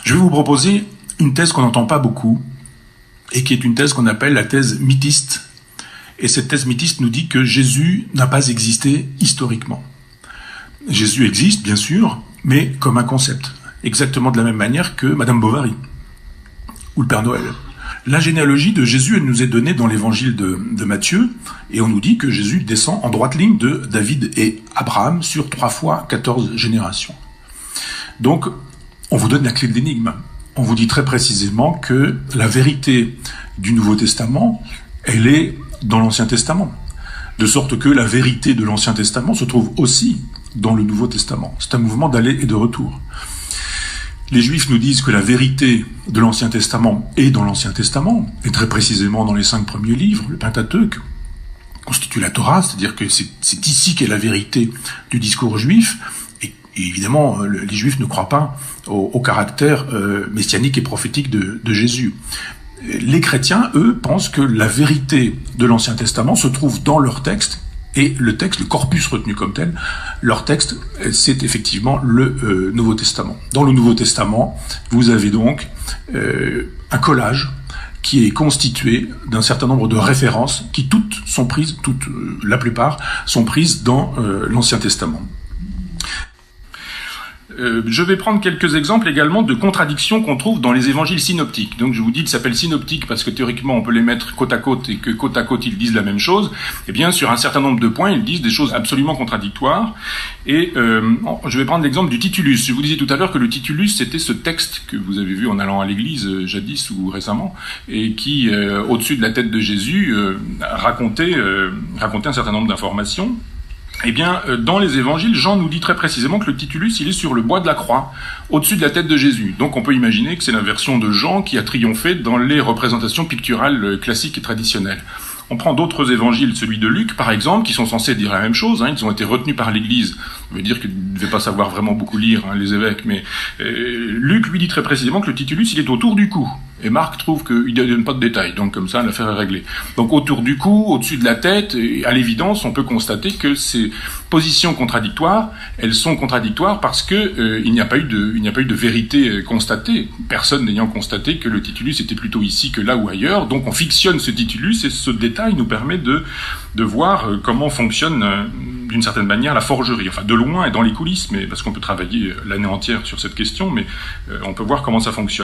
Je vais vous proposer une thèse qu'on n'entend pas beaucoup et qui est une thèse qu'on appelle la thèse mythiste. Et cette thèse mythiste nous dit que Jésus n'a pas existé historiquement. Jésus existe, bien sûr, mais comme un concept, exactement de la même manière que Madame Bovary ou le Père Noël. La généalogie de Jésus, elle nous est donnée dans l'évangile de Matthieu, et on nous dit que Jésus descend en droite ligne de David et Abraham sur 3 fois 14 générations. Donc, on vous donne la clé de l'énigme. On vous dit très précisément que la vérité du Nouveau Testament, elle est dans l'Ancien Testament. De sorte que la vérité de l'Ancien Testament se trouve aussi dans le Nouveau Testament. C'est un mouvement d'aller et de retour. Les Juifs nous disent que la vérité de l'Ancien Testament est dans l'Ancien Testament, et très précisément dans les 5 premiers livres, le Pentateuque constitue la Torah, c'est-à-dire que c'est ici qu'est la vérité du discours juif, et évidemment, les Juifs ne croient pas au caractère messianique et prophétique de Jésus. Les chrétiens, eux, pensent que la vérité de l'Ancien Testament se trouve dans leur texte, et le texte, le corpus retenu comme tel, leur texte, c'est effectivement le Nouveau Testament. Dans le Nouveau Testament, vous avez donc un collage qui est constitué d'un certain nombre de références qui toutes sont prises, la plupart sont prises dans l'Ancien Testament. Je vais prendre quelques exemples également de contradictions qu'on trouve dans les évangiles synoptiques. Donc je vous dis qu'ils s'appellent synoptiques parce que théoriquement on peut les mettre côte à côte et que côte à côte ils disent la même chose. Eh bien sur un certain nombre de points ils disent des choses absolument contradictoires. Et je vais prendre l'exemple du titulus. Je vous disais tout à l'heure que le titulus c'était ce texte que vous avez vu en allant à l'église jadis ou récemment et qui au-dessus de la tête de Jésus racontait un certain nombre d'informations. Eh bien, dans les évangiles, Jean nous dit très précisément que le titulus, il est sur le bois de la croix, au-dessus de la tête de Jésus. Donc on peut imaginer que c'est la version de Jean qui a triomphé dans les représentations picturales classiques et traditionnelles. On prend d'autres évangiles, celui de Luc par exemple, qui sont censés dire la même chose, ils ont été retenus par l'Église. Ça veut dire qu'ils ne devaient pas savoir vraiment beaucoup lire, les évêques, mais Luc lui dit très précisément que le titulus, il est autour du cou. Et Marc trouve qu'il ne donne pas de détails, donc comme ça l'affaire est réglée. Donc autour du cou, au-dessus de la tête, et à l'évidence, on peut constater que ces positions contradictoires, elles sont contradictoires parce que il n'y a pas eu de vérité constatée, personne n'ayant constaté que le titulus était plutôt ici que là ou ailleurs. Donc on fictionne ce titulus et ce détail nous permet de voir comment fonctionne d'une certaine manière la forgerie, enfin de loin et dans les coulisses, mais parce qu'on peut travailler l'année entière sur cette question, mais on peut voir comment ça fonctionne.